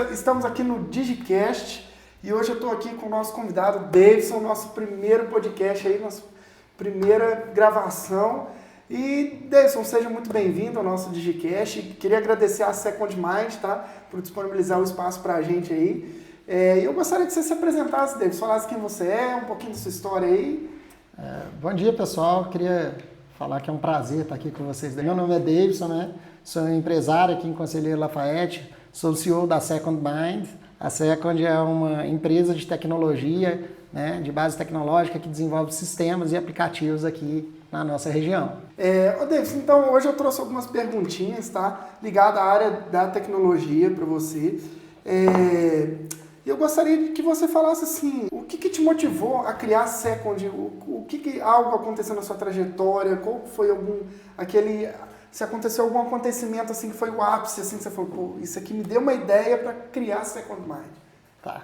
beleza? Estamos aqui no DigiCast e hoje eu estou aqui com o nosso convidado Davidson, nosso primeiro podcast aí, nossa primeira gravação. E Davidson, seja muito bem-vindo ao nosso DigiCast. Queria agradecer a Second Mind, tá? Por disponibilizar o espaço para a gente aí. Eu gostaria que você se apresentasse, Davidson, falasse quem você é, um pouquinho da sua história aí. Bom dia, pessoal. Queria falar que é um prazer estar aqui com vocês. Meu nome é Davidson, né? Sou empresário aqui em Conselheiro Lafayette, sou o CEO da Second Mind. A Second é uma empresa de tecnologia, né, de base tecnológica que desenvolve sistemas e aplicativos aqui na nossa região. Davidson, então hoje eu trouxe algumas perguntinhas, tá? Ligadas à área da tecnologia para você. Eu gostaria de que você falasse assim, o que te motivou a criar a Second? O que algo aconteceu na sua trajetória? Qual foi se aconteceu algum acontecimento assim que foi o ápice, assim que você falou, pô, isso aqui me deu uma ideia para criar a Second Mind. Tá.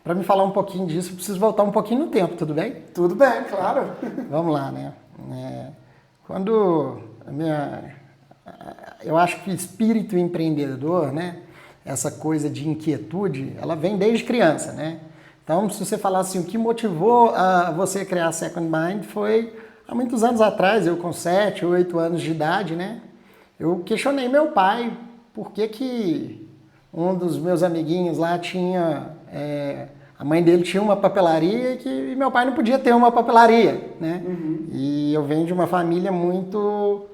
Para me falar um pouquinho disso, eu preciso voltar um pouquinho no tempo, tudo bem? Tudo bem, claro. Vamos lá, né? Eu acho que o espírito empreendedor, né? Essa coisa de inquietude, ela vem desde criança, né? Então, se você falar assim, o que motivou a você criar a Second Mind foi há muitos anos atrás, eu com 7, 8 anos de idade, né? Eu questionei meu pai por que um dos meus amiguinhos lá tinha... a mãe dele tinha uma papelaria e meu pai não podia ter uma papelaria, né? Uhum. E eu venho de uma família muito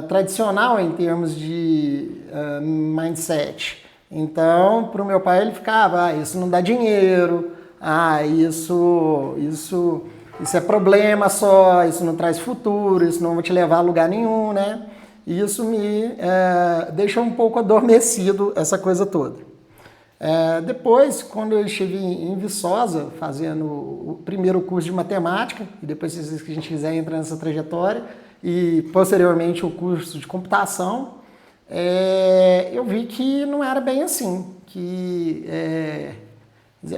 tradicional em termos de mindset. Então, para o meu pai ele ficava, isso não dá dinheiro, isso é problema só, isso não traz futuro, isso não vai te levar a lugar nenhum, né? E isso me deixou um pouco adormecido, essa coisa toda. Depois, quando eu estive em Viçosa, fazendo o primeiro curso de matemática, e depois, se a gente quiser entrar nessa trajetória, e posteriormente o curso de computação, eu vi que não era bem assim, que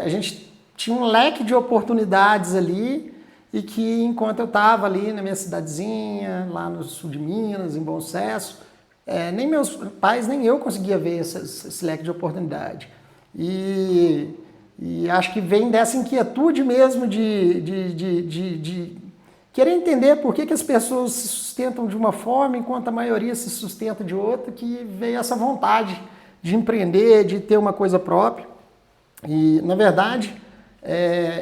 a gente tinha um leque de oportunidades ali, e que enquanto eu estava ali na minha cidadezinha, lá no sul de Minas, em Bom Sucesso, nem meus pais, nem eu conseguia ver esse leque de oportunidade. E acho que vem dessa inquietude mesmo de querer entender por que as pessoas se sustentam de uma forma enquanto a maioria se sustenta de outra, que veio essa vontade de empreender, de ter uma coisa própria. E, na verdade,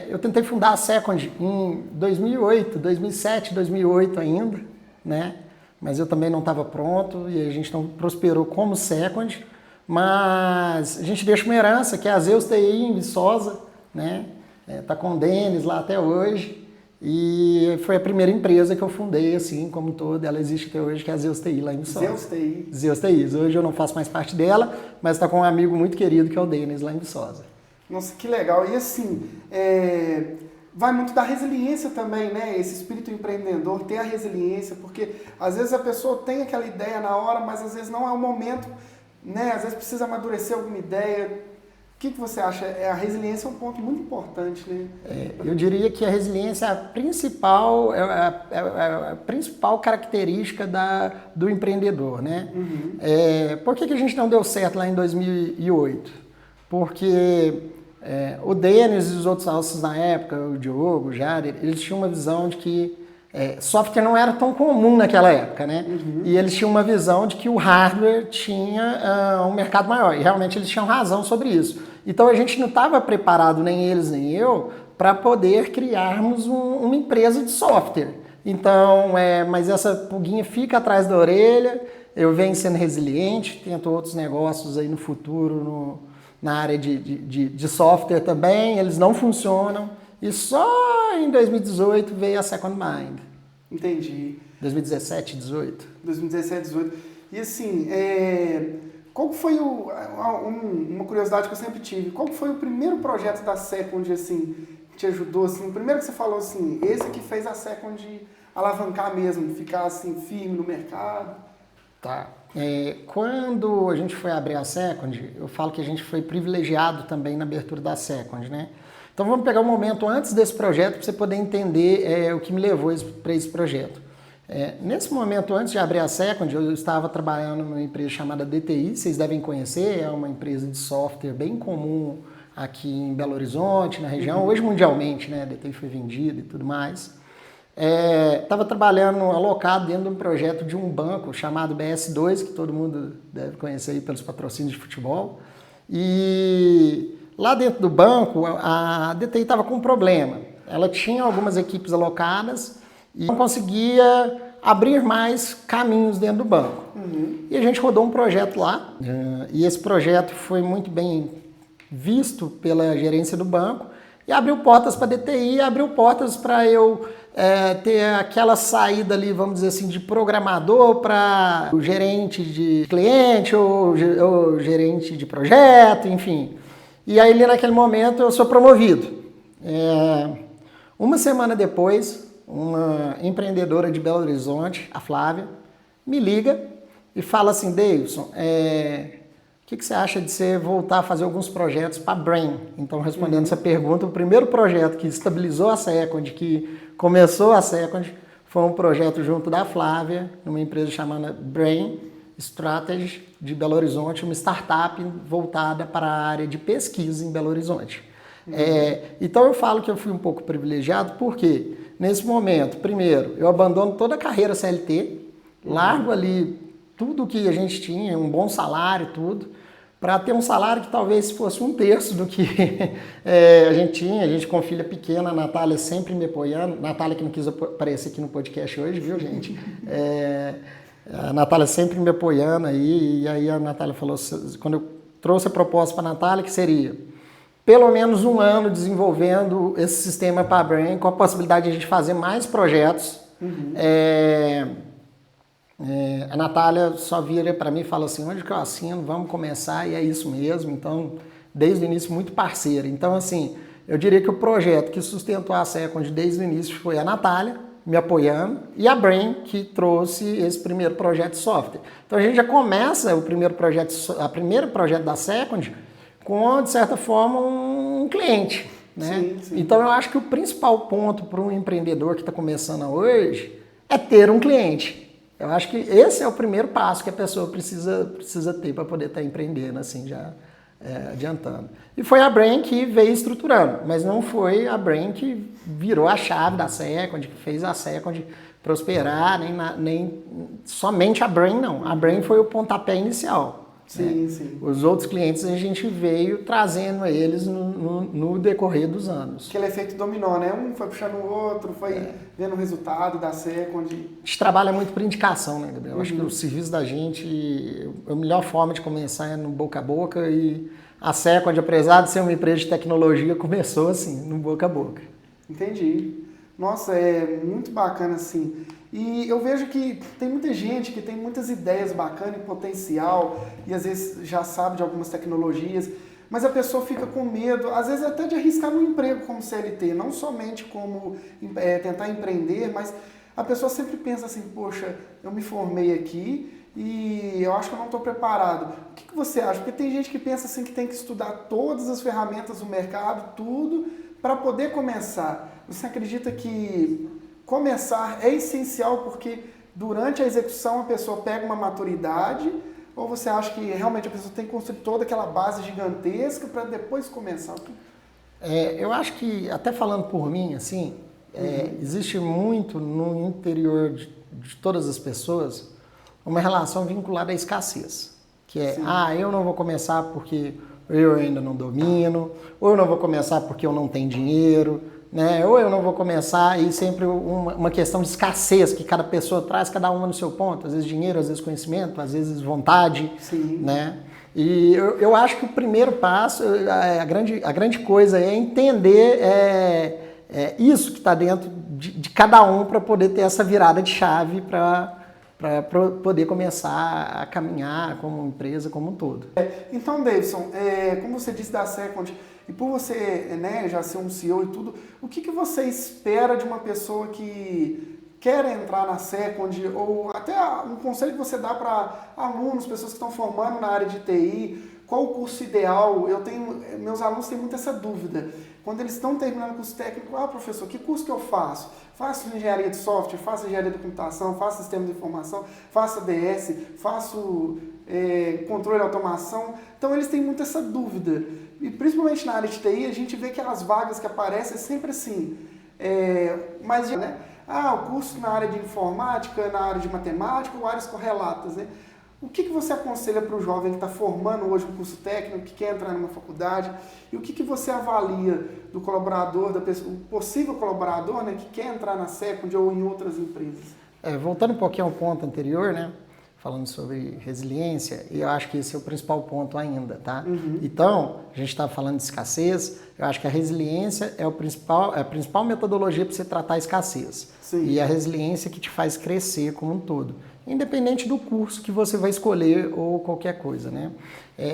eu tentei fundar a Second em 2008, 2007, 2008 ainda, né? Mas eu também não estava pronto e a gente não prosperou como Second. Mas a gente deixa uma herança, que é a Zeus TI em Viçosa, né? Tá com o Denis lá até hoje. E foi a primeira empresa que eu fundei, assim, como toda. Ela existe até hoje, que é a Zeus TI lá em Viçosa. Zeus TI. Zeus TI. Hoje eu não faço mais parte dela, mas está com um amigo muito querido, que é o Denis, lá em Viçosa. Nossa, que legal. E assim, vai muito da resiliência também, né? Esse espírito empreendedor, ter a resiliência, porque às vezes a pessoa tem aquela ideia na hora, mas às vezes não é o momento, né? Às vezes precisa amadurecer alguma ideia. O que você acha? A resiliência é um ponto muito importante, né? Eu diria que a resiliência é a principal característica do empreendedor, né? Uhum. Por que a gente não deu certo lá em 2008? Porque o Denis e os outros sócios na época, o Diogo, o Jader, eles tinham uma visão de que software não era tão comum naquela época, né? Uhum. E eles tinham uma visão de que o hardware tinha um mercado maior. E realmente eles tinham razão sobre isso. Então a gente não estava preparado, nem eles nem eu, para poder criarmos uma empresa de software. Então, mas essa pulguinha fica atrás da orelha, eu venho sendo resiliente, tento outros negócios aí no futuro, na área de software também, eles não funcionam. E só em 2018 veio a Second Mind. Entendi. 2017, 18. 2017, 18. E assim, qual foi uma curiosidade que eu sempre tive, qual foi o primeiro projeto da Second, assim, que te ajudou, assim, o primeiro que você falou, assim, esse que fez a Second alavancar mesmo, ficar, assim, firme no mercado? Tá. Quando a gente foi abrir a Second, eu falo que a gente foi privilegiado também na abertura da Second, né? Então vamos pegar um momento antes desse projeto para você poder entender o que me levou para esse projeto. Nesse momento, antes de abrir a Second, eu estava trabalhando numa empresa chamada DTI, vocês devem conhecer, é uma empresa de software bem comum aqui em Belo Horizonte, na região, hoje mundialmente, né? A DTI foi vendida e tudo mais. Estava trabalhando alocado dentro de um projeto de um banco chamado BS2, que todo mundo deve conhecer aí pelos patrocínios de futebol. E lá dentro do banco, a DTI estava com um problema. Ela tinha algumas equipes alocadas e não conseguia abrir mais caminhos dentro do banco. E a gente rodou um projeto lá, e esse projeto foi muito bem visto pela gerência do banco, e abriu portas para a DTI, abriu portas para eu ter aquela saída ali, vamos dizer assim, de programador para o gerente de cliente ou gerente de projeto, enfim. E aí, ali naquele momento, eu sou promovido. Uma semana depois, uma empreendedora de Belo Horizonte, a Flávia, me liga e fala assim: Davidson, o que você acha de você voltar a fazer alguns projetos para a Brain? Então, respondendo essa pergunta, o primeiro projeto que estabilizou a Second, que começou a Second, foi um projeto junto da Flávia, numa empresa chamada Brain Strategy de Belo Horizonte, uma startup voltada para a área de pesquisa em Belo Horizonte. Então, eu falo que eu fui um pouco privilegiado, porque nesse momento, primeiro, eu abandono toda a carreira CLT, largo ali tudo que a gente tinha, um bom salário, tudo, para ter um salário que talvez fosse um terço do que a gente tinha. A gente com filha pequena, a Natália sempre me apoiando. Natália que não quis aparecer aqui no podcast hoje, viu, gente? A Natália sempre me apoiando aí, e aí a Natália falou, quando eu trouxe a proposta para a Natália, que seria pelo menos um ano desenvolvendo esse sistema para a Brain, com a possibilidade de a gente fazer mais projetos. A Natália só vira para mim e fala assim: onde que eu assino? Vamos começar, e é isso mesmo. Então, desde o início, muito parceira. Então, assim, eu diria que o projeto que sustentou a Second desde o início foi a Natália, me apoiando, e a Brain, que trouxe esse primeiro projeto de software. Então, a gente já começa o primeiro projeto da Second com, de certa forma, um cliente, né? Sim. Então, eu acho que o principal ponto para um empreendedor que está começando hoje é ter um cliente. Eu acho que esse é o primeiro passo que a pessoa precisa ter para poder estar empreendendo, assim, já adiantando. E foi a Brain que veio estruturando, mas não foi a Brain que virou a chave da Second, que fez a Second prosperar, nem somente a Brain, não. A Brain foi o pontapé inicial. Sim. Os outros clientes a gente veio trazendo eles no decorrer dos anos. Aquele efeito dominó, né? Um foi puxando o outro, foi vendo o resultado da Second. A gente trabalha muito por indicação, né, Gabriel? Eu acho que o serviço da gente, a melhor forma de começar é no boca a boca, e a Second, apesar de ser uma empresa de tecnologia, começou assim, no boca a boca. Entendi. Nossa, é muito bacana assim. E eu vejo que tem muita gente que tem muitas ideias bacanas e potencial, e às vezes já sabe de algumas tecnologias, mas a pessoa fica com medo, às vezes até de arriscar um emprego como CLT, não somente como tentar empreender, mas a pessoa sempre pensa assim: poxa, eu me formei aqui e eu acho que eu não estou preparado. O que você acha? Porque tem gente que pensa assim que tem que estudar todas as ferramentas do mercado, tudo, para poder começar. Você acredita que começar é essencial porque durante a execução a pessoa pega uma maturidade, ou você acha que realmente a pessoa tem que construir toda aquela base gigantesca para depois começar? Eu acho que, até falando por mim, assim, existe muito no interior de todas as pessoas uma relação vinculada à escassez, que é: eu não vou começar porque eu ainda não domino, ou eu não vou começar porque eu não tenho dinheiro, né? Ou eu não vou começar, e sempre uma questão de escassez que cada pessoa traz, cada uma no seu ponto, às vezes dinheiro, às vezes conhecimento, às vezes vontade, né? E eu acho que o primeiro passo, a grande coisa é entender isso que está dentro de cada um, para poder ter essa virada de chave para poder começar a caminhar como empresa como um todo. Então, Davidson, como você disse da Second, e por você já ser um CEO e tudo, o que você espera de uma pessoa que quer entrar na Second, ou até um conselho que você dá para alunos, pessoas que estão formando na área de TI, qual o curso ideal? Meus alunos têm muito essa dúvida. Quando eles estão terminando o curso técnico, professor, que curso que eu faço? Faço engenharia de software, faço engenharia de computação, faço sistema de informação, faço ADS, faço controle de automação. Então eles têm muito essa dúvida. E principalmente na área de TI, a gente vê que as vagas que aparecem é sempre assim. Mas, né? O curso na área de informática, na área de matemática, ou áreas correlatas, né? O que você aconselha para o jovem que está formando hoje um curso técnico, que quer entrar numa faculdade? E o que você avalia do colaborador, da pessoa, o possível colaborador, né, que quer entrar na Second ou em outras empresas? Voltando um pouquinho ao ponto anterior, né? Falando sobre resiliência, e eu acho que esse é o principal ponto ainda, tá? Uhum. Então, a gente está falando de escassez, eu acho que a resiliência é a principal metodologia para você tratar a escassez. Sim. E a resiliência que te faz crescer como um todo, independente do curso que você vai escolher ou qualquer coisa, né?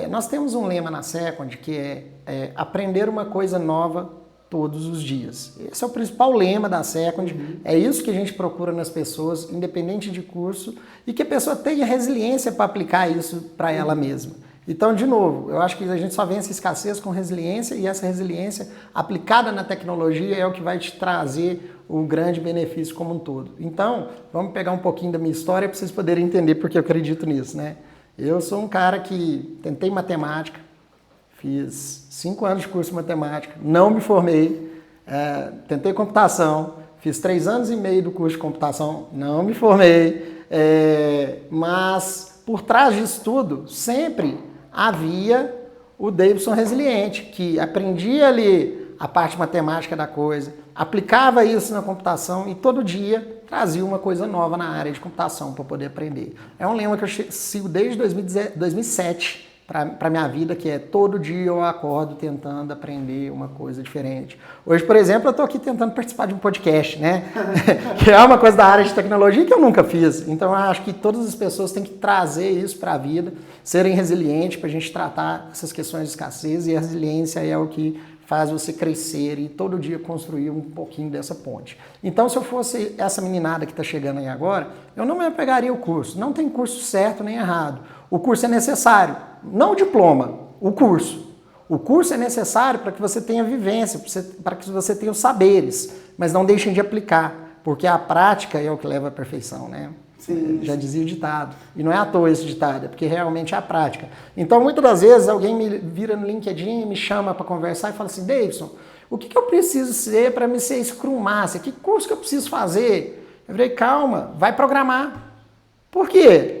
Nós temos um lema na Second que é aprender uma coisa nova todos os dias. Esse é o principal lema da Second, é isso que a gente procura nas pessoas, independente de curso, e que a pessoa tenha resiliência para aplicar isso para ela mesma. Então, de novo, eu acho que a gente só vence a escassez com resiliência, e essa resiliência aplicada na tecnologia é o que vai te trazer o grande benefício como um todo. Então, vamos pegar um pouquinho da minha história para vocês poderem entender porque eu acredito nisso, né? Eu sou um cara que tentei matemática, fiz 5 anos de curso de matemática, não me formei, tentei computação, fiz 3 anos e meio do curso de computação, não me formei, mas por trás disso tudo sempre havia o Davidson resiliente, que aprendia ali a parte matemática da coisa, aplicava isso na computação e todo dia trazia uma coisa nova na área de computação para poder aprender. É um lema que eu sigo desde 2007, para minha vida, que é todo dia eu acordo tentando aprender uma coisa diferente. Hoje, por exemplo, eu estou aqui tentando participar de um podcast, né? Que é uma coisa da área de tecnologia que eu nunca fiz. Então, eu acho que todas as pessoas têm que trazer isso para a vida, serem resilientes para a gente tratar essas questões de escassez, e a resiliência é o que faz você crescer e todo dia construir um pouquinho dessa ponte. Então, se eu fosse essa meninada que está chegando aí agora, eu não me apegaria ao curso. Não tem curso certo nem errado. O curso é necessário, não o diploma, o curso. O curso é necessário para que você tenha vivência, para que você tenha os saberes, mas não deixem de aplicar, porque a prática é o que leva à perfeição, né? Sim. Já dizia o ditado. E não é à toa esse ditado, é porque realmente é a prática. Então, muitas das vezes, alguém me vira no LinkedIn, me chama para conversar e fala assim, Davidson, o que eu preciso ser para me ser Scrum Master? Que curso que eu preciso fazer? Eu falei, calma, vai programar. Por quê?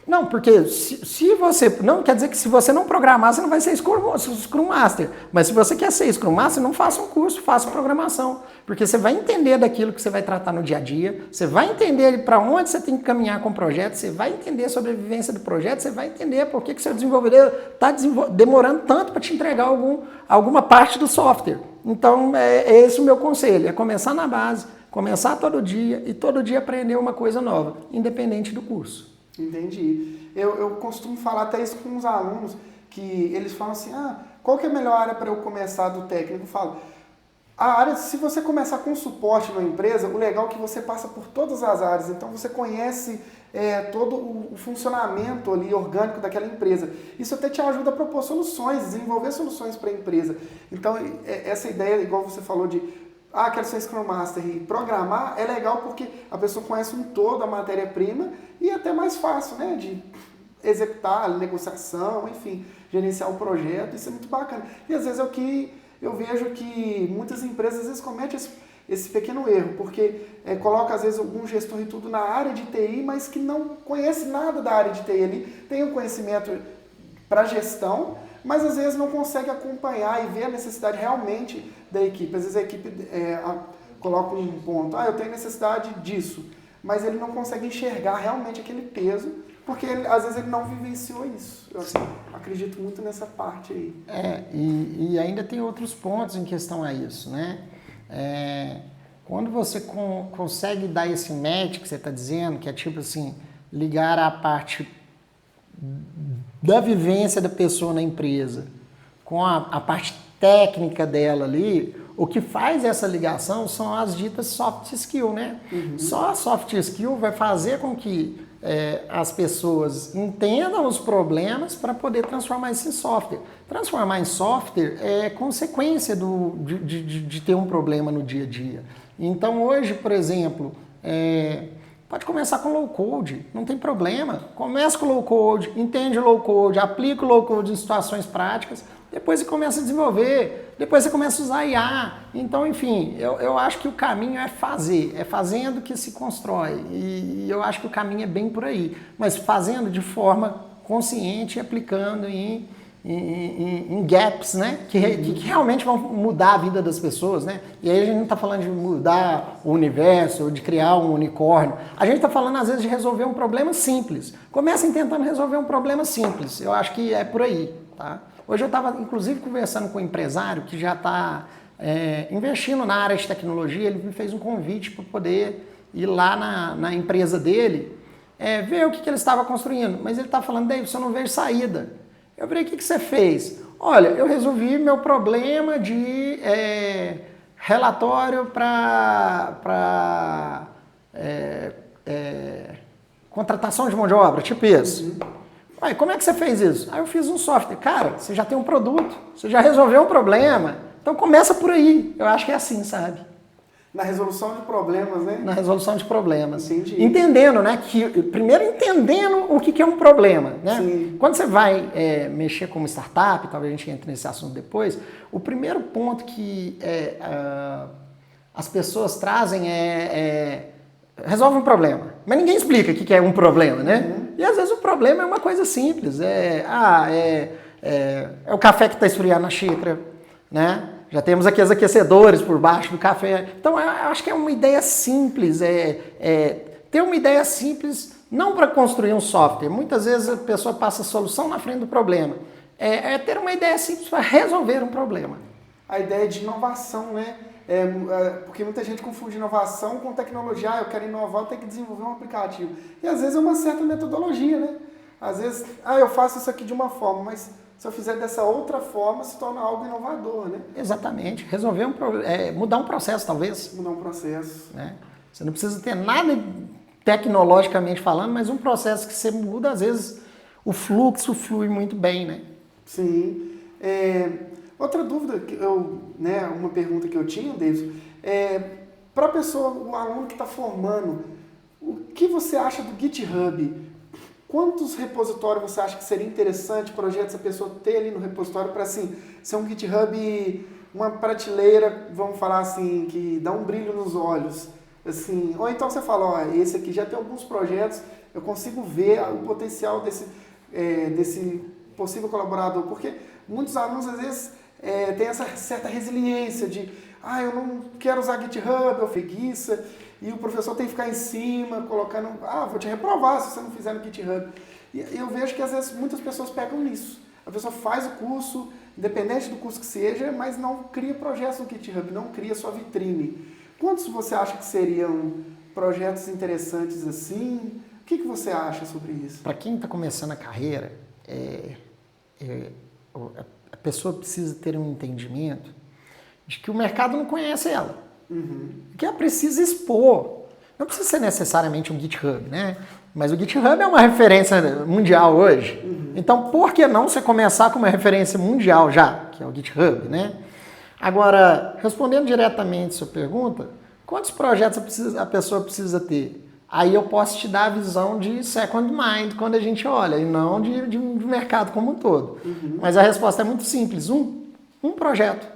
Não, porque se você... Não quer dizer que se você não programar, você não vai ser Scrum Master. Mas se você quer ser Scrum Master, não faça um curso, faça programação. Porque você vai entender daquilo que você vai tratar no dia a dia, você vai entender para onde você tem que caminhar com o projeto, você vai entender sobre a vivência do projeto, você vai entender por que seu desenvolvedor está demorando tanto para te entregar alguma parte do software. Então, é esse o meu conselho, é começar na base, começar todo dia e todo dia aprender uma coisa nova, independente do curso. Entendi. Eu costumo falar até isso com os alunos, que eles falam assim, qual que é a melhor área para eu começar do técnico? Eu falo, a área, se você começar com suporte na empresa, o legal é que você passa por todas as áreas, então você conhece todo o funcionamento ali orgânico daquela empresa. Isso até te ajuda a propor soluções, desenvolver soluções para a empresa. Então, essa ideia, igual você falou de quero ser Scrum Master e programar, é legal porque a pessoa conhece um todo a matéria-prima e é até mais fácil, né, de executar a negociação, enfim, gerenciar o projeto, isso é muito bacana. E às vezes é o que eu vejo que muitas empresas às vezes cometem esse pequeno erro, porque coloca às vezes algum gestor e tudo na área de TI, mas que não conhece nada da área de TI ali, tem um conhecimento para gestão, mas às vezes não consegue acompanhar e ver a necessidade realmente da equipe. Às vezes a equipe coloca um ponto, eu tenho necessidade disso, mas ele não consegue enxergar realmente aquele peso, porque às vezes ele não vivenciou isso. Eu acredito muito nessa parte aí. E ainda tem outros pontos em questão a isso, né? Quando você consegue dar esse match que você está dizendo, que é tipo assim, ligar a parte da vivência da pessoa na empresa com a parte técnica dela ali, o que faz essa ligação são as ditas soft skill, né? Uhum. Só a soft skill vai fazer com que as pessoas entendam os problemas para poder transformar isso em software. Transformar em software é consequência de ter um problema no dia a dia. Então hoje, por exemplo, pode começar com low code, não tem problema. Começa com low code, entende o low code, aplica o low code em situações práticas, depois você começa a desenvolver, depois você começa a usar IA. Então, enfim, eu acho que o caminho é fazer, é fazendo que se constrói. E eu acho que o caminho é bem por aí, mas fazendo de forma consciente e aplicando em gaps, né? Que realmente vão mudar a vida das pessoas, né? E aí a gente não está falando de mudar o universo ou de criar um unicórnio. A gente está falando, às vezes, de resolver um problema simples. Comecem tentando resolver um problema simples. Eu acho que é por aí, tá? Hoje eu estava, inclusive, conversando com um empresário que já está investindo na área de tecnologia. Ele me fez um convite para poder ir lá na empresa dele ver o que ele estava construindo. Mas ele está falando, David, eu não vejo saída. Eu falei, o que você fez? Olha, eu resolvi meu problema de relatório para contratação de mão de obra, tipo isso. Aí, como é que você fez isso? Aí eu fiz um software. Cara, você já tem um produto, você já resolveu um problema, então começa por aí. Eu acho que é assim, sabe? Na resolução de problemas, né? Na resolução de problemas. Entendi. Entendendo, né? Primeiro entendendo o que é um problema, né? Sim. Quando você vai mexer com uma startup, talvez a gente entre nesse assunto depois, o primeiro ponto que as pessoas trazem resolve um problema. Mas ninguém explica o que é um problema, né? E às vezes o problema é uma coisa simples. É o café que está esfriando na xícara, né? Já temos aqui os aquecedores por baixo do café. Então, eu acho que é uma ideia simples. Ter uma ideia simples, não para construir um software. Muitas vezes a pessoa passa a solução na frente do problema. Ter uma ideia simples para resolver um problema. A ideia de inovação, né? Porque muita gente confunde inovação com tecnologia. Eu quero inovar, eu tenho que desenvolver um aplicativo. E às vezes é uma certa metodologia, né? Às vezes, eu faço isso aqui de uma forma, mas se eu fizer dessa outra forma, se torna algo inovador, né? Exatamente. Resolver mudar um processo, talvez. Mudar um processo. Né? Você não precisa ter nada tecnologicamente falando, mas um processo que você muda, às vezes, o fluxo flui muito bem, né? Sim. Outra dúvida, uma pergunta que eu tinha, David, para a pessoa, o aluno que está formando, o que você acha do GitHub? Quantos repositórios você acha que seria interessante, projetos, a pessoa ter ali no repositório para, assim, ser um GitHub, uma prateleira, vamos falar assim, que dá um brilho nos olhos, assim, ou então você fala, esse aqui já tem alguns projetos, eu consigo ver o potencial desse possível colaborador, porque muitos alunos, às vezes, têm essa certa resiliência de, eu não quero usar GitHub, eu preguiça, e o professor tem que ficar em cima, colocando, vou te reprovar se você não fizer no GitHub. E eu vejo que às vezes muitas pessoas pegam nisso. A pessoa faz o curso, independente do curso que seja, mas não cria projetos no GitHub, não cria sua vitrine. Quantos você acha que seriam projetos interessantes assim? O que você acha sobre isso? Para quem está começando a carreira, a pessoa precisa ter um entendimento de que o mercado não conhece ela. Que ela precisa expor. Não precisa ser necessariamente um GitHub, né? Mas o GitHub é uma referência mundial hoje. Então, por que não você começar com uma referência mundial já, que é o GitHub, né? Agora, respondendo diretamente a sua pergunta, quantos projetos a pessoa precisa ter? Aí eu posso te dar a visão de second mind quando a gente olha, e não de mercado como um todo. Mas a resposta é muito simples. Um projeto.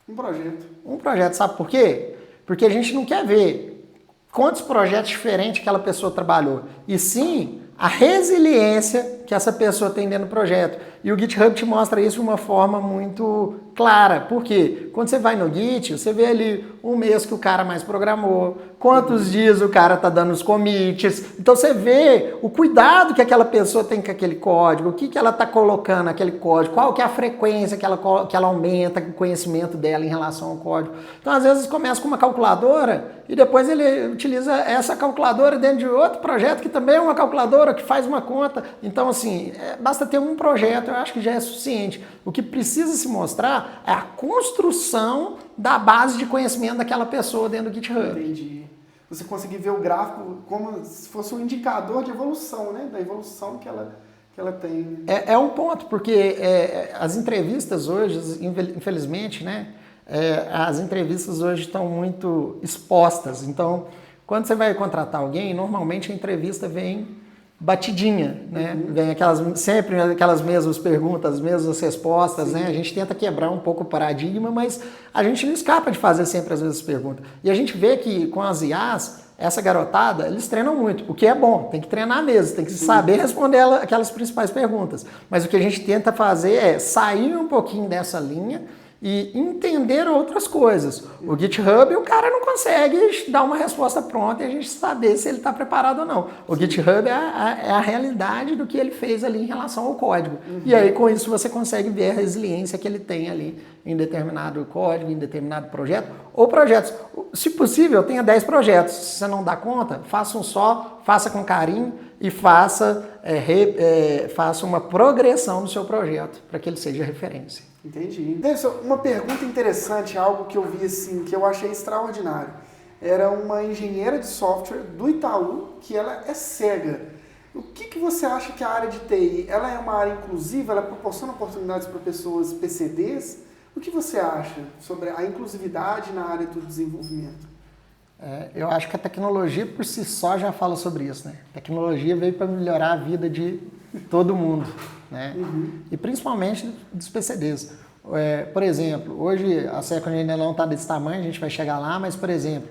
Um projeto, sabe por quê? Porque a gente não quer ver quantos projetos diferentes aquela pessoa trabalhou, e sim a resiliência que essa pessoa tem dentro do projeto. E o GitHub te mostra isso de uma forma muito clara. Por quê? Quando você vai no Git, você vê ali um mês que o cara mais programou, quantos dias o cara tá dando os commits. Então você vê o cuidado que aquela pessoa tem com aquele código, o que ela tá colocando naquele código, qual que é a frequência que ela aumenta o conhecimento dela em relação ao código. Então às vezes começa com uma calculadora e depois ele utiliza essa calculadora dentro de outro projeto que também é uma calculadora que faz uma conta. Então assim, basta ter um projeto, eu acho que já é suficiente. O que precisa se mostrar é a construção da base de conhecimento daquela pessoa dentro do GitHub. Entendi. Você conseguir ver o gráfico como se fosse um indicador de evolução, né? Da evolução que ela tem. É um ponto, porque as entrevistas hoje, infelizmente, né? as entrevistas hoje estão muito expostas. Então, quando você vai contratar alguém, normalmente a entrevista vem batidinha, né? Vem sempre aquelas mesmas perguntas, as mesmas respostas, né? A gente tenta quebrar um pouco o paradigma, mas a gente não escapa de fazer sempre as mesmas perguntas. E a gente vê que com as IAs, essa garotada, eles treinam muito, o que é bom, tem que treinar mesmo, tem que saber responder aquelas principais perguntas. Mas o que a gente tenta fazer é sair um pouquinho dessa linha e entender outras coisas. O GitHub, o cara não consegue dar uma resposta pronta e a gente saber se ele está preparado ou não. O GitHub é a realidade do que ele fez ali em relação ao código. E aí, com isso, você consegue ver a resiliência que ele tem ali em determinado código, em determinado projeto, ou projetos. Se possível, tenha 10 projetos. Se você não dá conta, faça um só, faça com carinho e faça uma progressão no seu projeto, para que ele seja referência. Entendi. Davidson, uma pergunta interessante, algo que eu vi assim, que eu achei extraordinário. Era uma engenheira de software do Itaú, que ela é cega. O que você acha que a área de TI, ela é uma área inclusiva, ela proporciona oportunidades para pessoas PCDs? O que você acha sobre a inclusividade na área do desenvolvimento? Eu acho que a tecnologia por si só já fala sobre isso, né? A tecnologia veio para melhorar a vida de todo mundo, né? E principalmente dos PCDs. Por exemplo, hoje a Second ainda não está desse tamanho, a gente vai chegar lá, mas, por exemplo,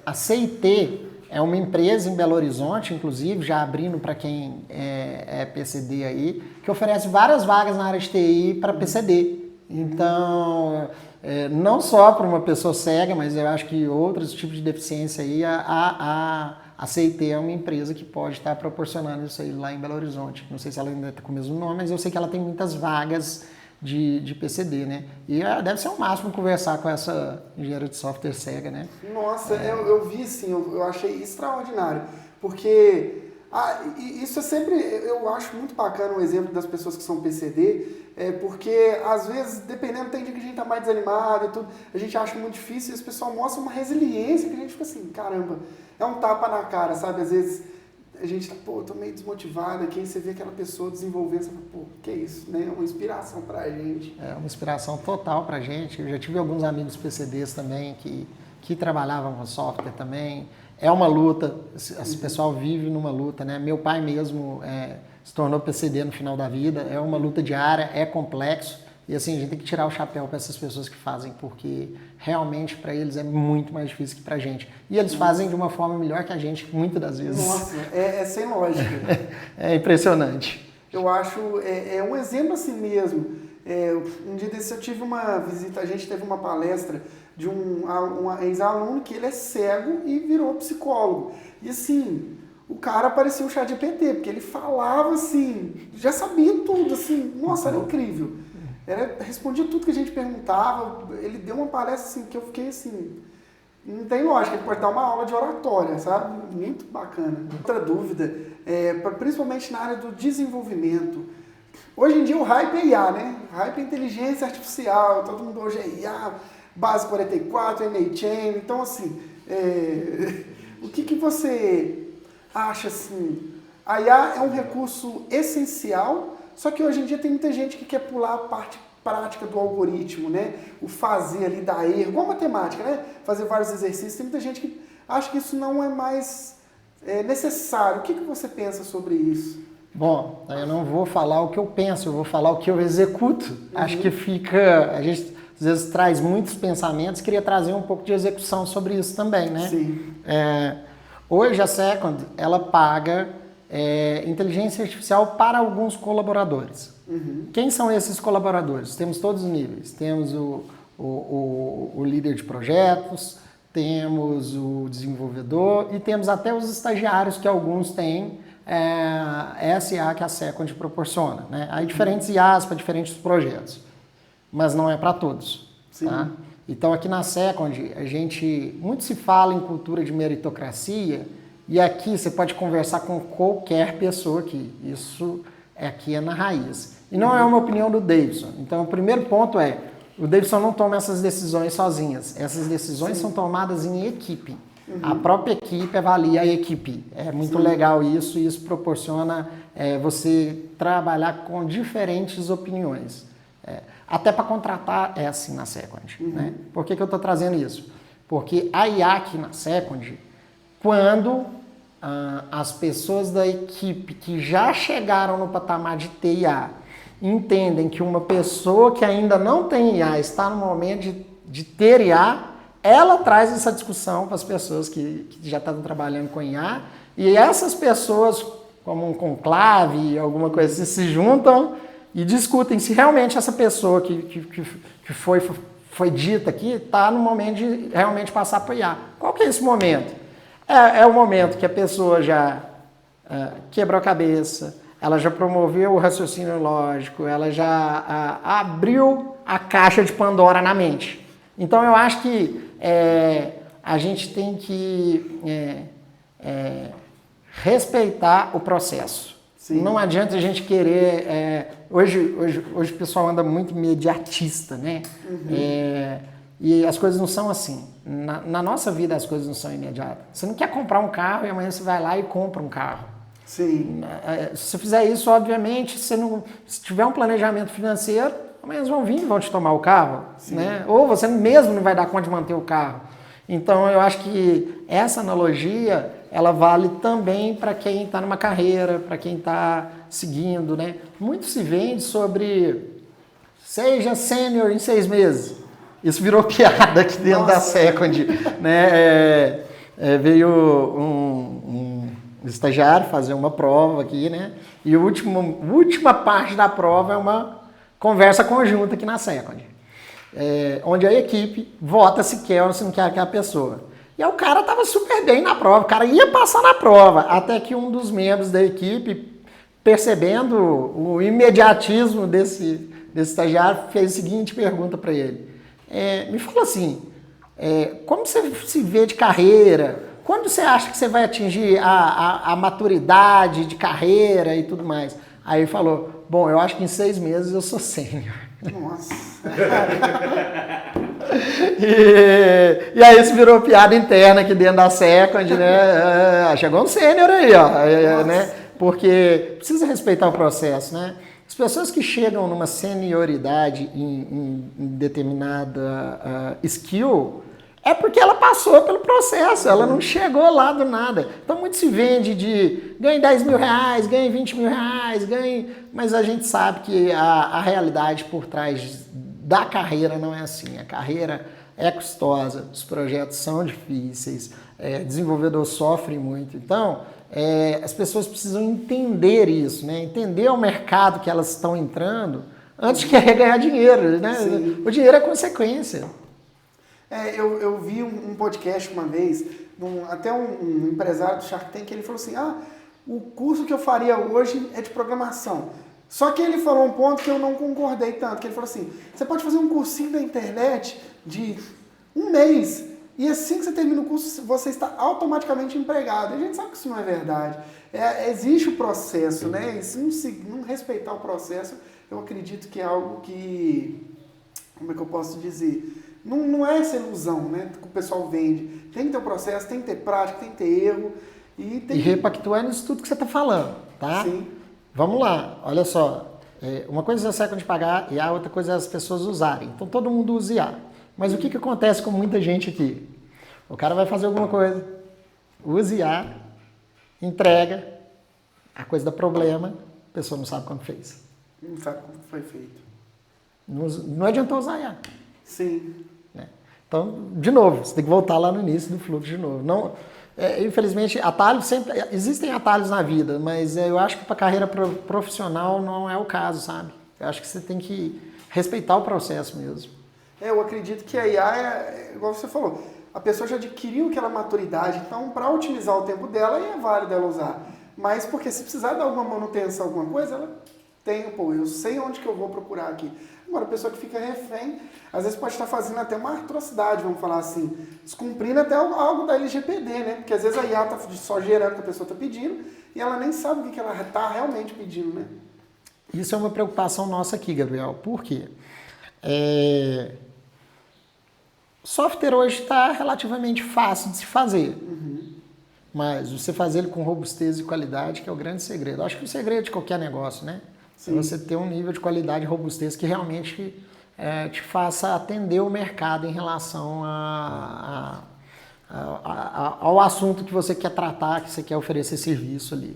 a CIT é uma empresa em Belo Horizonte, inclusive, já abrindo para quem é PCD aí, que oferece várias vagas na área de TI para PCD. Então, não só para uma pessoa cega, mas eu acho que outros tipos de deficiência aí, a CIT é uma empresa que pode estar proporcionando isso aí lá em Belo Horizonte. Não sei se ela ainda está com o mesmo nome, mas eu sei que ela tem muitas vagas de PCD, né? E deve ser o máximo conversar com essa engenheira de software cega, né? Nossa, eu vi sim, eu achei extraordinário, porque isso é sempre, eu acho muito bacana o exemplo das pessoas que são PCD, porque às vezes, dependendo, tem dia que a gente tá mais desanimado e tudo, a gente acha muito difícil e esse pessoal mostra uma resiliência que a gente fica assim, caramba, é um tapa na cara, sabe? Às vezes a gente tá, pô, tô meio desmotivado aqui, aí você vê aquela pessoa desenvolvendo, você fala, pô, que isso, né? É uma inspiração pra gente. É uma inspiração total pra gente. Eu já tive alguns amigos PCDs também que trabalhavam com software também. É uma luta, esse pessoal vive numa luta, né? Meu pai mesmo se tornou PCD no final da vida, é uma luta diária, é complexo. E assim, a gente tem que tirar o chapéu para essas pessoas que fazem, porque realmente para eles é muito mais difícil que para a gente. E eles fazem de uma forma melhor que a gente, muitas das vezes. Nossa, é sem lógica. É impressionante. Eu acho, um exemplo assim mesmo. Um dia desse eu tive uma visita, a gente teve uma palestra de um ex-aluno que ele é cego e virou psicólogo. E assim, o cara parecia um ChatGPT, porque ele falava assim, já sabia tudo, assim, nossa, era incrível. Respondia tudo que a gente perguntava, ele deu uma palestra assim, que eu fiquei assim, não tem lógica, ele pode dar uma aula de oratória, sabe? Muito bacana. Outra dúvida, principalmente na área do desenvolvimento. Hoje em dia o hype é IA, né? O hype é inteligência artificial, todo mundo hoje é IA, base 44, MHM, então assim, o que você acha assim? A IA é um recurso essencial, só que hoje em dia tem muita gente que quer pular a parte prática do algoritmo, né? O fazer ali, dar erro, igual matemática, né? Fazer vários exercícios. Tem muita gente que acha que isso não é mais necessário. O que você pensa sobre isso? Bom, eu não vou falar o que eu penso, eu vou falar o que eu executo. Acho que a gente às vezes traz muitos pensamentos, queria trazer um pouco de execução sobre isso também, né? Sim. Hoje a Second, ela paga inteligência artificial para alguns colaboradores. Quem são esses colaboradores? Temos todos os níveis. Temos o líder de projetos, temos o desenvolvedor e temos até os estagiários que alguns têm essa IA que a Second proporciona, né? Há diferentes IAs para diferentes projetos, mas não é para todos. Tá? Então aqui na Second, muito se fala em cultura de meritocracia. E aqui você pode conversar com qualquer pessoa aqui. Isso aqui é na raiz. E não é uma opinião do Davidson. Então, o primeiro ponto o Davidson não toma essas decisões sozinhas. Essas decisões são tomadas em equipe. A própria equipe avalia a equipe. É muito legal isso e isso proporciona você trabalhar com diferentes opiniões. Até para contratar é assim na Second. Né? Por que eu estou trazendo isso? Porque a IA aqui na Second, quando as pessoas da equipe que já chegaram no patamar de ter IA entendem que uma pessoa que ainda não tem IA está no momento de ter IA, ela traz essa discussão para as pessoas que já estão trabalhando com IA, e essas pessoas, como um conclave, alguma coisa assim, se juntam e discutem se realmente essa pessoa que foi dita aqui está no momento de realmente passar para IA. Qual que é esse momento? É o momento que a pessoa já quebrou a cabeça, ela já promoveu o raciocínio lógico, ela já abriu a caixa de Pandora na mente. Então eu acho que a gente tem que respeitar o processo. Sim. Não adianta a gente querer... Hoje o pessoal anda muito imediatista, né? E as coisas não são assim. Na nossa vida as coisas não são imediatas. Você não quer comprar um carro e amanhã você vai lá e compra um carro. Sim. Se você fizer isso, obviamente, se tiver um planejamento financeiro, amanhã eles vão vir e vão te tomar o carro. Né? Ou você mesmo não vai dar conta de manter o carro. Então eu acho que essa analogia ela vale também para quem está numa carreira, para quem está seguindo. Né? Muito se vende sobre seja sênior em 6 meses. Isso virou piada aqui dentro da Second. Né? Veio um estagiário fazer uma prova aqui, né? E a última parte da prova é uma conversa conjunta aqui na Second. Onde a equipe vota se quer ou se não quer aquela pessoa. E aí o cara estava super bem na prova, o cara ia passar na prova, até que um dos membros da equipe, percebendo o imediatismo desse estagiário, fez a seguinte pergunta para ele. Me fala assim, como você se vê de carreira? Quando você acha que você vai atingir a maturidade de carreira e tudo mais? Aí ele falou, bom, eu acho que em 6 meses eu sou sênior. Nossa. E aí isso virou piada interna aqui dentro da Second, né? Chegou um sênior aí, ó. Né? Porque precisa respeitar o processo, né? As pessoas que chegam numa senioridade em determinada skill é porque ela passou pelo processo, ela não chegou lá do nada. Então muito se vende de ganhe 10 mil reais, ganhe 20 mil reais, mas a gente sabe que a realidade por trás da carreira não é assim. A carreira é custosa, os projetos são difíceis, desenvolvedor sofre muito. Então, as pessoas precisam entender isso, né? Entender o mercado que elas estão entrando antes de querer ganhar dinheiro, né? O dinheiro é consequência. Eu vi um podcast uma vez, até um empresário do Shark Tank, ele falou assim, o curso que eu faria hoje é de programação. Só que ele falou um ponto que eu não concordei tanto, que ele falou assim, você pode fazer um cursinho da internet de 1 mês, e assim que você termina o curso, você está automaticamente empregado. E a gente sabe que isso não é verdade. Existe o processo, né? E se não respeitar o processo, eu acredito que é algo que, como é que eu posso dizer? Não é essa ilusão, né, que o pessoal vende. Tem que ter o processo, tem que ter prática, tem que ter erro. E repactuando isso tudo que você está falando, tá? Sim. Vamos lá, olha só. Uma coisa é a Second pagar e a outra coisa é as pessoas usarem. Então todo mundo usa IA. Mas o que acontece com muita gente aqui? O cara vai fazer alguma coisa, usa IA, entrega, a coisa dá problema, a pessoa não sabe como fez. Não sabe como foi feito. Não adiantou usar IA. Sim. Então, de novo, você tem que voltar lá no início do fluxo de novo. Não, infelizmente, atalhos existem atalhos na vida, mas eu acho que para carreira profissional não é o caso, sabe? Eu acho que você tem que respeitar o processo mesmo. Eu acredito que a IA igual você falou, a pessoa já adquiriu aquela maturidade, então para otimizar o tempo dela é válido ela usar. Mas porque se precisar dar alguma manutenção, alguma coisa, ela tem, eu sei onde que eu vou procurar aqui. Agora, a pessoa que fica refém, às vezes pode estar fazendo até uma atrocidade, vamos falar assim, descumprindo até algo da LGPD, né? Porque às vezes a IA está só gerando o que a pessoa está pedindo e ela nem sabe o que ela está realmente pedindo, né? Isso é uma preocupação nossa aqui, Gabriel. Por quê? Software hoje está relativamente fácil de se fazer. Mas você fazer ele com robustez e qualidade que é o grande segredo. Acho que o segredo de qualquer negócio, né? Sim. Você ter um nível de qualidade e robustez que realmente te faça atender o mercado em relação ao assunto que você quer tratar, que você quer oferecer serviço ali.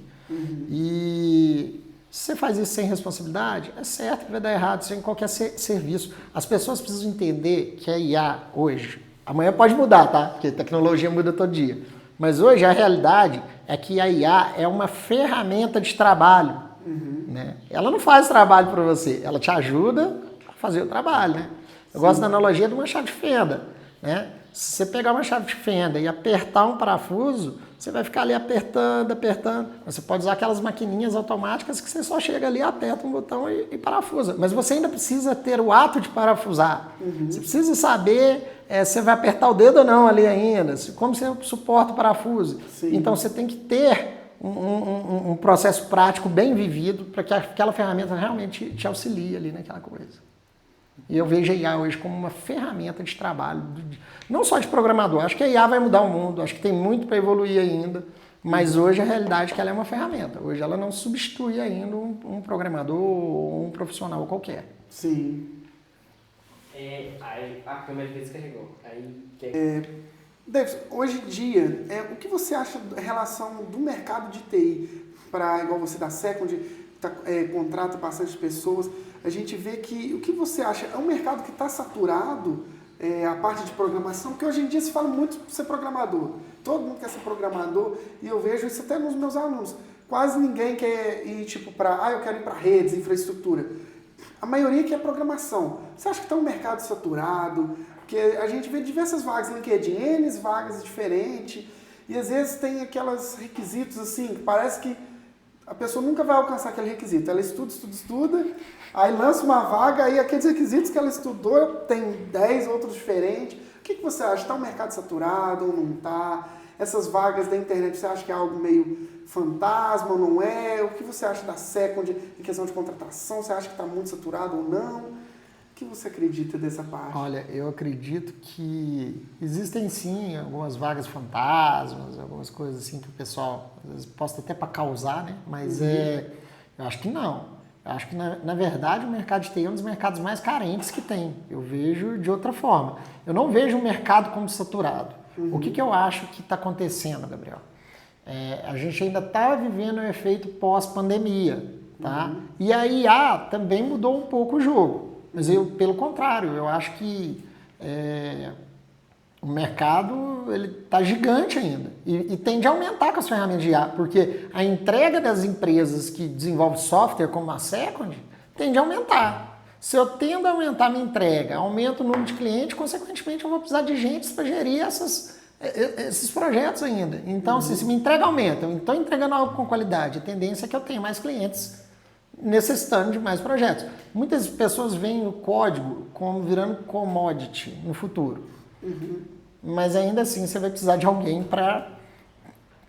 E se você faz isso sem responsabilidade, é certo que vai dar errado sem qualquer serviço. As pessoas precisam entender que a IA hoje, amanhã pode mudar, tá? Porque a tecnologia muda todo dia. Mas hoje a realidade é que a IA é uma ferramenta de trabalho. Né? Ela não faz trabalho para você, ela te ajuda a fazer o trabalho. Né? Eu gosto da analogia de uma chave de fenda. Né? Se você pegar uma chave de fenda e apertar um parafuso, você vai ficar ali apertando. Você pode usar aquelas maquininhas automáticas que você só chega ali, aperta um botão e parafusa. Mas você ainda precisa ter o ato de parafusar. Você precisa saber se você vai apertar o dedo ou não ali ainda, como você suporta o parafuso. Sim. Então você tem que ter um processo prático bem vivido para que aquela ferramenta realmente te auxilie ali naquela coisa. E eu vejo a IA hoje como uma ferramenta de trabalho, não só de programador. Acho que a IA vai mudar o mundo, acho que tem muito para evoluir ainda, mas hoje a realidade é que ela é uma ferramenta. Hoje ela não substitui ainda um programador ou um profissional qualquer. Sim. Aí a câmera descarregou. Davis, hoje em dia, o que você acha da relação do mercado de TI para, igual você da Second, contrata bastante pessoas, a gente vê que, o que você acha, é um mercado que está saturado, a parte de programação, porque hoje em dia se fala muito de ser programador, todo mundo quer ser programador, e eu vejo isso até nos meus alunos, quase ninguém quer ir eu quero ir para redes, infraestrutura, a maioria quer programação. Você acha que está um mercado saturado? Porque a gente vê diversas vagas, LinkedIn, vagas diferentes, e às vezes tem aqueles requisitos assim, que parece que a pessoa nunca vai alcançar aquele requisito. Ela estuda, aí lança uma vaga, aí aqueles requisitos que ela estudou tem 10 outros diferentes. O que você acha? Está um mercado saturado ou não está? Essas vagas da internet, você acha que é algo meio fantasma ou não é? O que você acha da Second em questão de contratação? Você acha que está muito saturado ou não? O que você acredita dessa parte? Olha, eu acredito que existem sim algumas vagas fantasmas, algumas coisas assim que o pessoal às vezes posta até para causar, né? Mas eu acho que não. Eu acho que na verdade o mercado de TI é um dos mercados mais carentes que tem. Eu vejo de outra forma. Eu não vejo o mercado como saturado. O que eu acho que está acontecendo, Gabriel? A gente ainda está vivendo o efeito pós-pandemia, tá? E a IA também mudou um pouco o jogo. Mas pelo contrário, eu acho que o mercado está gigante ainda e tende a aumentar com as ferramentas de IA, porque a entrega das empresas que desenvolvem software como a Second tende a aumentar. Se eu tendo a aumentar minha entrega, aumento o número de clientes, consequentemente eu vou precisar de gente para gerir esses projetos ainda. Então, se minha entrega aumenta, eu estou entregando algo com qualidade, a tendência é que eu tenha mais clientes necessitando de mais projetos. Muitas pessoas veem o código como virando commodity no futuro. Mas ainda assim você vai precisar de alguém para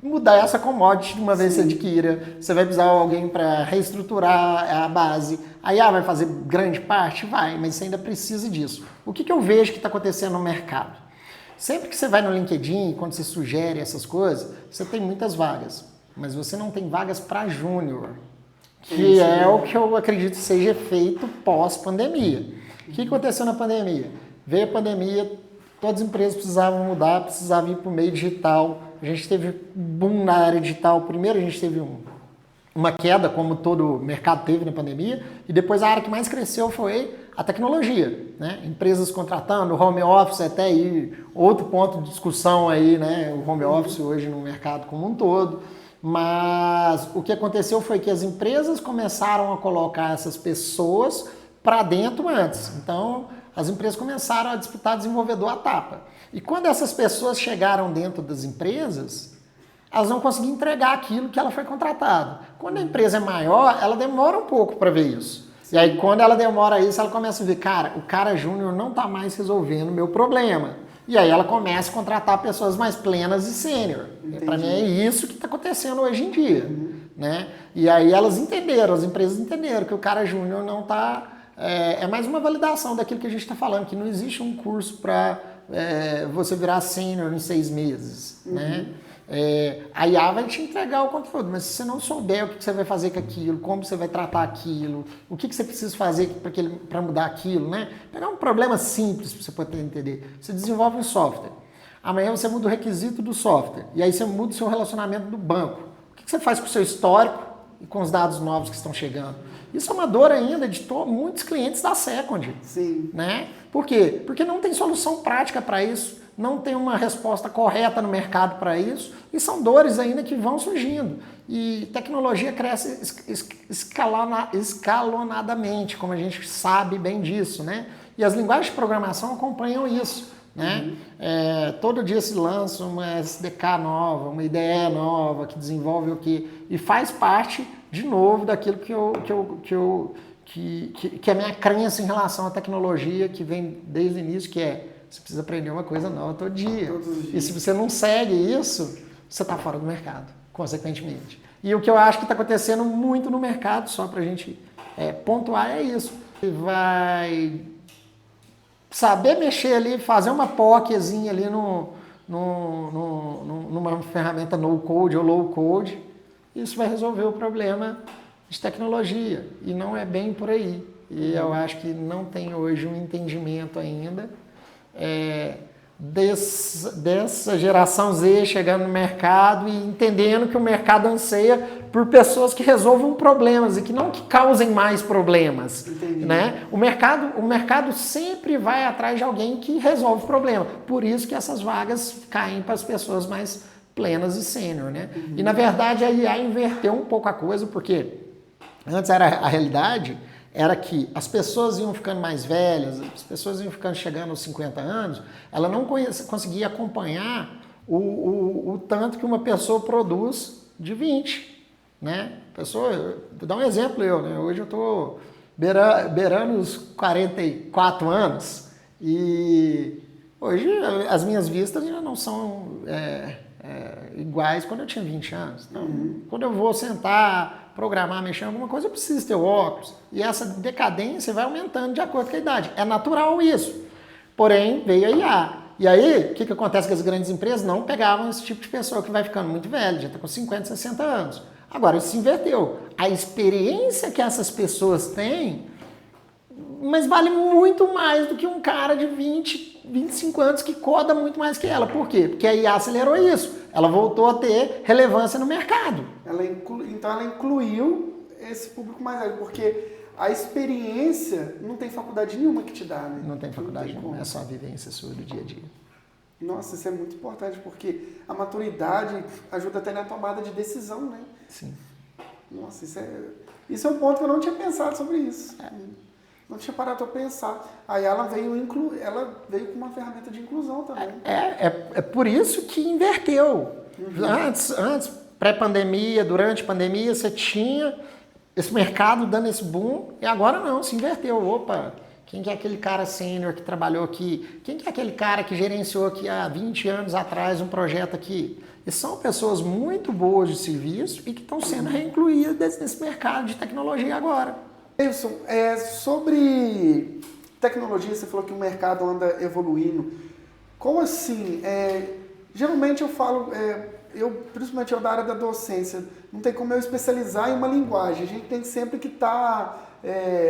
mudar essa commodity de uma vez que você adquira. Você vai precisar de alguém para reestruturar a base. A IA vai fazer grande parte? Vai, mas você ainda precisa disso. O que eu vejo que está acontecendo no mercado? Sempre que você vai no LinkedIn, quando você sugere essas coisas, você tem muitas vagas, mas você não tem vagas para júnior. Que é o que eu acredito seja feito pós-pandemia. O que aconteceu na pandemia? Veio a pandemia, todas as empresas precisavam mudar, precisavam ir para o meio digital. A gente teve boom na área digital. Primeiro a gente teve uma queda, como todo mercado teve na pandemia, e depois a área que mais cresceu foi a tecnologia. Né? Empresas contratando, home office, até aí, outro ponto de discussão aí, né? O home office hoje no mercado como um todo. Mas o que aconteceu foi que as empresas começaram a colocar essas pessoas para dentro antes. Então, as empresas começaram a disputar desenvolvedor à tapa. E quando essas pessoas chegaram dentro das empresas, elas não conseguiam entregar aquilo que ela foi contratada. Quando a empresa é maior, ela demora um pouco para ver isso. E aí, quando ela demora isso, ela começa a ver, cara, o cara júnior não está mais resolvendo o meu problema. E aí ela começa a contratar pessoas mais plenas e sênior. Para mim é isso que está acontecendo hoje em dia. Né? E aí elas entenderam, as empresas entenderam que o cara júnior não está... É mais uma validação daquilo que a gente está falando, que não existe um curso para você virar sênior em 6 meses. Né? A IA vai te entregar o conteúdo, mas se você não souber o que você vai fazer com aquilo, como você vai tratar aquilo, o que você precisa fazer para mudar aquilo, né? Pegar um problema simples para você poder entender. Você desenvolve um software. Amanhã você muda o requisito do software. E aí você muda o seu relacionamento do banco. O que você faz com o seu histórico e com os dados novos que estão chegando? Isso é uma dor ainda de muitos clientes da Second. Sim. Né? Por quê? Porque não tem solução prática para isso. Não tem uma resposta correta no mercado para isso, e são dores ainda que vão surgindo. E tecnologia cresce escalonadamente, como a gente sabe bem disso, né? E as linguagens de programação acompanham isso, né? Todo dia se lança uma SDK nova, uma IDE nova, que desenvolve o quê? E faz parte, de novo, daquilo que é a minha crença em relação à tecnologia, que vem desde o início, que é: você precisa aprender uma coisa nova todo dia. E se você não segue isso, você está fora do mercado, consequentemente. E o que eu acho que está acontecendo muito no mercado, só para a gente pontuar, é isso. Você vai saber mexer ali, fazer uma POCzinha ali numa ferramenta no-code ou low-code, isso vai resolver o problema de tecnologia. E não é bem por aí. E eu acho que não tem hoje um entendimento ainda dessa geração Z chegando no mercado e entendendo que o mercado anseia por pessoas que resolvam problemas e que não que causem mais problemas. Né? O mercado sempre vai atrás de alguém que resolve problema. Por isso que essas vagas caem para as pessoas mais plenas e sênior. Né? E na verdade a IA inverteu um pouco a coisa, porque antes a realidade era que as pessoas iam ficando mais velhas, as pessoas iam chegando aos 50 anos, ela não conseguia acompanhar o tanto que uma pessoa produz de 20. Né? Vou dar um exemplo, né? Hoje eu estou beirando os 44 anos e hoje as minhas vistas já não são iguais quando eu tinha 20 anos. Então, quando eu vou sentar, programar, mexer em alguma coisa, eu preciso ter óculos. E essa decadência vai aumentando de acordo com a idade. É natural isso. Porém, veio a IA. E aí, o que acontece? Que as grandes empresas não pegavam esse tipo de pessoa que vai ficando muito velho, já está com 50, 60 anos. Agora, isso se inverteu. A experiência que essas pessoas têm, mas vale muito mais do que um cara de 20, 25 anos que coda muito mais que ela. Por quê? Porque a IA acelerou isso. Ela voltou a ter relevância no mercado. Então ela incluiu esse público mais velho, porque a experiência não tem faculdade nenhuma que te dá, né? Não tem faculdade nenhuma, é só a vivência sua do dia a dia. Nossa, isso é muito importante, porque a maturidade ajuda até na tomada de decisão, né? Sim. Nossa, isso é um ponto que eu não tinha pensado sobre isso. Não tinha parado para pensar. Aí ela veio com uma ferramenta de inclusão também. É por isso que inverteu. Antes, pré-pandemia, durante a pandemia, você tinha esse mercado dando esse boom, e agora não, se inverteu. Opa, quem que é aquele cara sênior que trabalhou aqui? Quem que é aquele cara que gerenciou aqui há 20 anos atrás um projeto aqui? E são pessoas muito boas de serviço e que estão sendo reincluídas nesse mercado de tecnologia agora. Wilson, sobre tecnologia, você falou que o mercado anda evoluindo. Como assim? Geralmente eu falo, principalmente eu da área da docência, não tem como eu especializar em uma linguagem. A gente tem sempre que estar...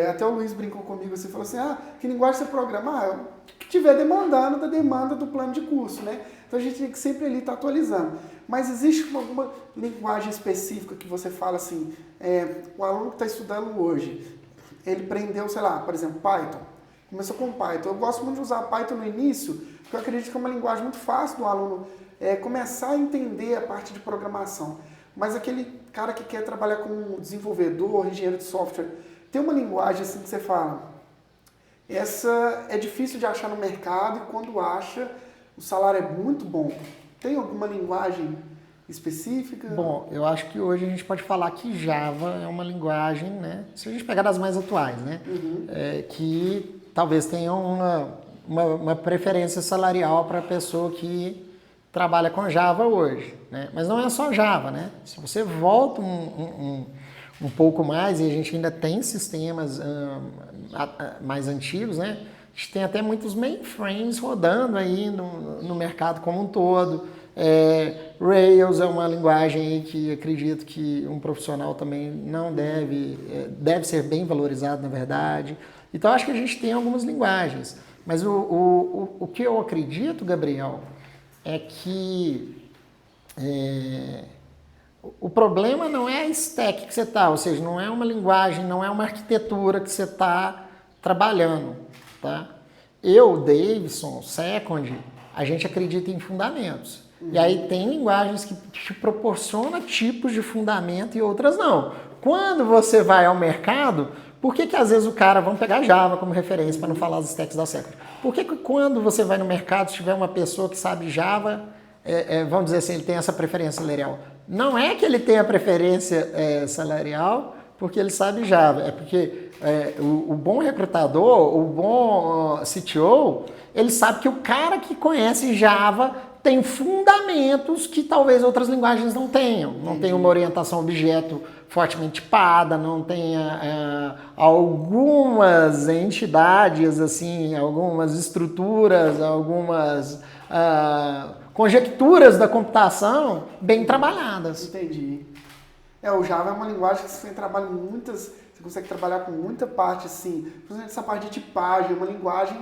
até o Luiz brincou comigo, você falou assim, que linguagem você programa? O que tiver demandando da demanda do plano de curso, né? Então a gente tem que sempre ali estar atualizando. Mas existe alguma linguagem específica que você fala assim, o aluno que está estudando hoje, ele aprendeu, sei lá, por exemplo, Python. Começou com Python. Eu gosto muito de usar Python no início, porque eu acredito que é uma linguagem muito fácil do aluno começar a entender a parte de programação. Mas aquele cara que quer trabalhar como desenvolvedor, engenheiro de software, tem uma linguagem assim que você fala, essa é difícil de achar no mercado e quando acha, o salário é muito bom. Tem alguma linguagem específica? Bom, eu acho que hoje a gente pode falar que Java é uma linguagem, né? Se a gente pegar das mais atuais, né? Que talvez tenha uma preferência salarial para a pessoa que trabalha com Java hoje, né? Mas não é só Java, né? Se você volta um pouco mais, e a gente ainda tem sistemas mais antigos, né? A gente tem até muitos mainframes rodando aí no mercado como um todo. Rails é uma linguagem aí que acredito que um profissional também não deve ser bem valorizado, na verdade. Então, acho que a gente tem algumas linguagens. Mas o que eu acredito, Gabriel, é que o problema não é a stack que você está, ou seja, não é uma linguagem, não é uma arquitetura que você está trabalhando, tá? Eu, Davidson, Second, a gente acredita em fundamentos. E aí tem linguagens que te proporcionam tipos de fundamento e outras não. Quando você vai ao mercado, por que às vezes o cara, vamos pegar Java como referência para não falar as stacks da Second, por que quando você vai no mercado, se tiver uma pessoa que sabe Java, vamos dizer assim, ele tem essa preferência salarial? Não é que ele tenha preferência salarial porque ele sabe Java, é porque o bom recrutador, o bom CTO, ele sabe que o cara que conhece Java tem fundamentos que talvez outras linguagens não tenham. Não tem uma orientação objeto fortemente tipada, não tenha algumas entidades, assim, algumas estruturas, algumas conjecturas da computação bem trabalhadas. Entendi. O Java é uma linguagem que você trabalha você consegue trabalhar com muita parte, assim, principalmente essa parte de tipagem, é uma linguagem,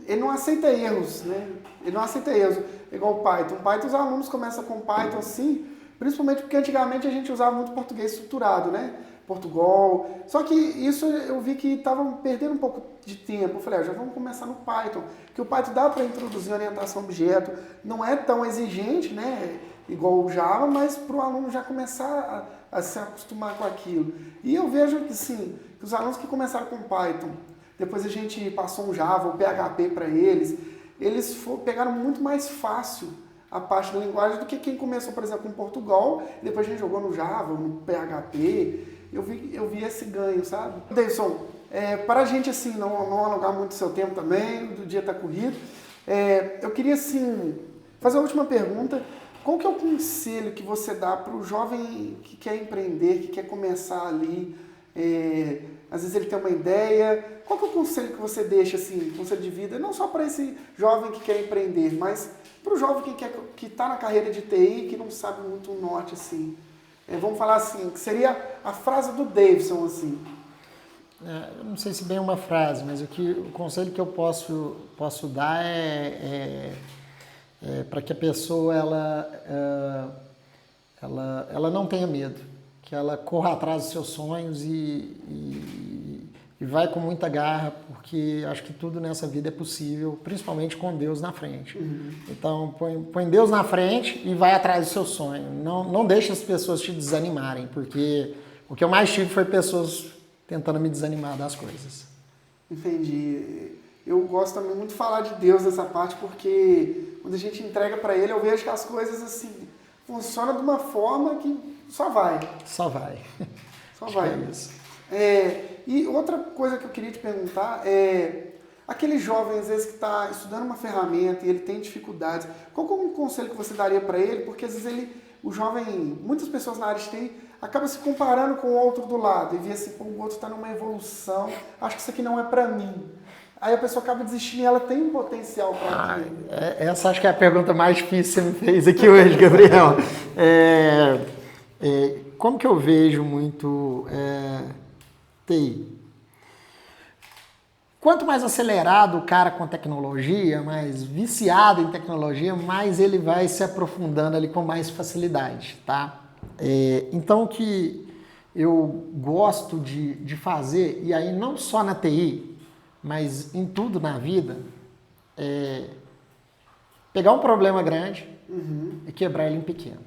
ele não aceita erros, né? Ele não aceita erros, igual o Python. O Python, os alunos começam com Python assim, principalmente porque antigamente a gente usava muito português estruturado, né? Portugal. Só que isso eu vi que estava perdendo um pouco de tempo. Eu falei, já vamos começar no Python, que o Python dá para introduzir orientação a objeto, não é tão exigente, né? Igual o Java, mas para o aluno já começar a se acostumar com aquilo. E eu vejo que sim, que os alunos que começaram com Python, depois a gente passou um Java, o PHP para eles pegaram muito mais fácil a parte da linguagem do que quem começou, por exemplo, em Portugal, e depois a gente jogou no Java, no PHP. Eu vi esse ganho, sabe? Davidson, para a gente assim, não alongar muito o seu tempo também, do dia está corrido, eu queria assim, fazer a última pergunta. Qual que é o conselho que você dá para o jovem que quer empreender, que quer começar ali? Às vezes ele tem uma ideia. Qual que é o conselho que você deixa, assim, conselho de vida, não só para esse jovem que quer empreender, mas para o jovem que está na carreira de TI, que não sabe muito o norte, assim? Vamos falar assim, que seria a frase do Davidson, assim. Eu não sei se bem uma frase, mas o conselho que eu posso dar para que a pessoa ela não tenha medo, que ela corra atrás dos seus sonhos e vai com muita garra, porque acho que tudo nessa vida é possível, principalmente com Deus na frente. Uhum. Então, põe Deus na frente e vai atrás do seu sonho. Não deixe as pessoas te desanimarem, porque o que eu mais tive foi pessoas tentando me desanimar das coisas. Entendi. Eu gosto também muito de falar de Deus nessa parte, porque quando a gente entrega para Ele, eu vejo que as coisas assim funcionam de uma forma que só vai. Só vai. Só vai. É isso. E outra coisa que eu queria te perguntar aquele jovem, às vezes, que está estudando uma ferramenta e ele tem dificuldades, qual é um conselho que você daria para ele? Porque às vezes o jovem, muitas pessoas na área de TI, acaba se comparando com o outro do lado e vê assim, o outro está numa evolução, acho que isso aqui não é para mim. Aí a pessoa acaba desistindo e ela tem um potencial para aquilo. Essa acho que é a pergunta mais difícil que você me fez aqui hoje, Gabriel. Como que eu vejo muito TI? Quanto mais acelerado o cara com tecnologia, mais viciado em tecnologia, mais ele vai se aprofundando ali com mais facilidade, tá? Então o que eu gosto de fazer, e aí não só na TI, mas em tudo na vida, pegar um problema grande e quebrar ele em pequeno.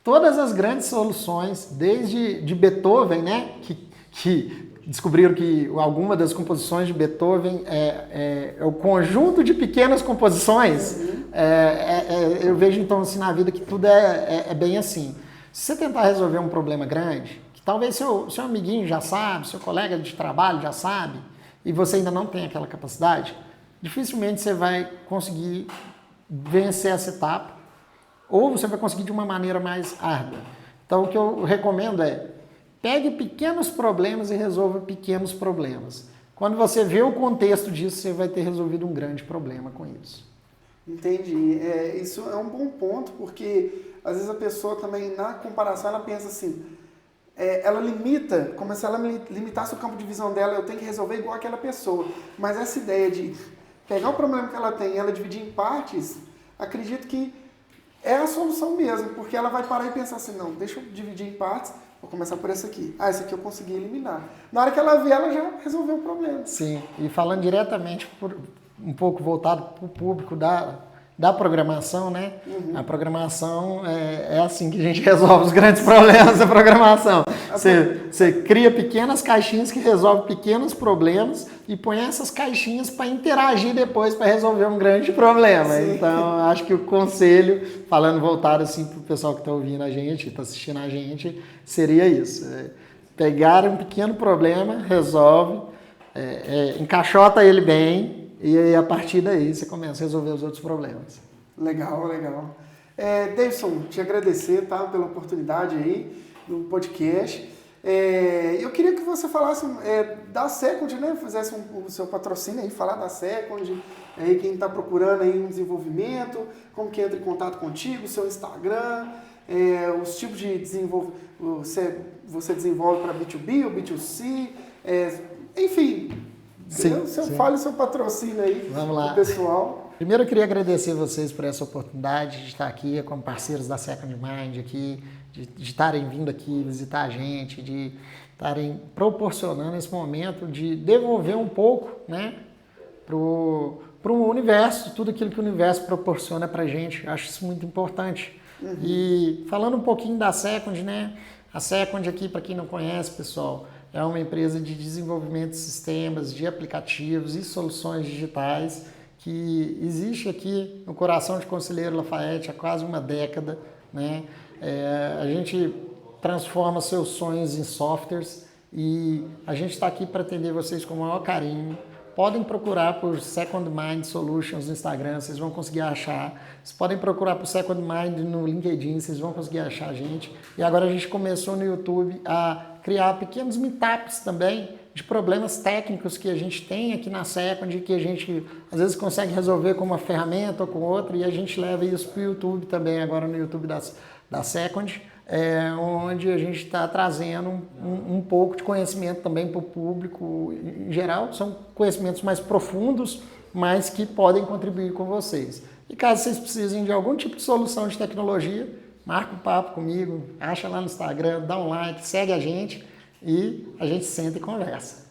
Todas as grandes soluções, desde de Beethoven, né, que descobriram que alguma das composições de Beethoven é o conjunto de pequenas composições, eu vejo então assim na vida que tudo é bem assim. Se você tentar resolver um problema grande, que talvez seu amiguinho já sabe, seu colega de trabalho já sabe, e você ainda não tem aquela capacidade, dificilmente você vai conseguir vencer essa etapa, ou você vai conseguir de uma maneira mais árdua. Então, o que eu recomendo pegue pequenos problemas e resolva pequenos problemas. Quando você vê o contexto disso, você vai ter resolvido um grande problema com isso. Entendi. Isso é um bom ponto, porque às vezes a pessoa também, na comparação, ela pensa assim, ela limita, como se ela limitasse o campo de visão dela, eu tenho que resolver igual aquela pessoa. Mas essa ideia de pegar o problema que ela tem e ela dividir em partes, acredito que é a solução mesmo, porque ela vai parar e pensar assim, não, deixa eu dividir em partes, vou começar por esse aqui. Esse aqui eu consegui eliminar. Na hora que ela vê, ela já resolveu o problema. Sim, e falando diretamente, um pouco voltado para o público da programação, né? A programação é assim que a gente resolve os grandes problemas da programação. Você cria pequenas caixinhas que resolvem pequenos problemas e põe essas caixinhas para interagir depois para resolver um grande problema. Sim. Então, acho que o conselho, falando voltado assim para o pessoal que está ouvindo a gente, está assistindo a gente, seria isso. Pegar um pequeno problema, resolve, encaixota ele bem, e aí, a partir daí, você começa a resolver os outros problemas. Legal, legal. Davidson, te agradecer, tá, pela oportunidade aí no podcast. Eu queria que você falasse da Second, né? Fizesse o seu patrocínio aí, falar da Second, aí quem está procurando aí um desenvolvimento, como que entra em contato contigo, seu Instagram, os tipos de desenvolvimento, você desenvolve para B2B ou B2C, enfim... Sim, Fale o seu patrocínio aí. Vamos lá. Pro pessoal. Primeiro eu queria agradecer vocês por essa oportunidade de estar aqui como parceiros da Second Mind aqui, de estarem vindo aqui visitar a gente, de estarem proporcionando esse momento de devolver um pouco, né, pro universo, tudo aquilo que o universo proporciona pra gente. Eu acho isso muito importante. E falando um pouquinho da Second, né, a Second aqui, para quem não conhece, pessoal, é uma empresa de desenvolvimento de sistemas, de aplicativos e soluções digitais que existe aqui no coração de Conselheiro Lafayette há quase uma década, né? A gente transforma seus sonhos em softwares e a gente está aqui para atender vocês com o maior carinho. Podem procurar por Second Mind Solutions no Instagram, vocês vão conseguir achar. Vocês podem procurar por Second Mind no LinkedIn, vocês vão conseguir achar a gente. E agora a gente começou no YouTube a criar pequenos meetups também de problemas técnicos que a gente tem aqui na Second, que a gente às vezes consegue resolver com uma ferramenta ou com outra, e a gente leva isso para o YouTube também, agora no YouTube da Second, onde a gente está trazendo um pouco de conhecimento também para o público em geral. São conhecimentos mais profundos, mas que podem contribuir com vocês. E caso vocês precisem de algum tipo de solução de tecnologia, marca um papo comigo, acha lá no Instagram, dá um like, segue a gente e a gente senta e conversa.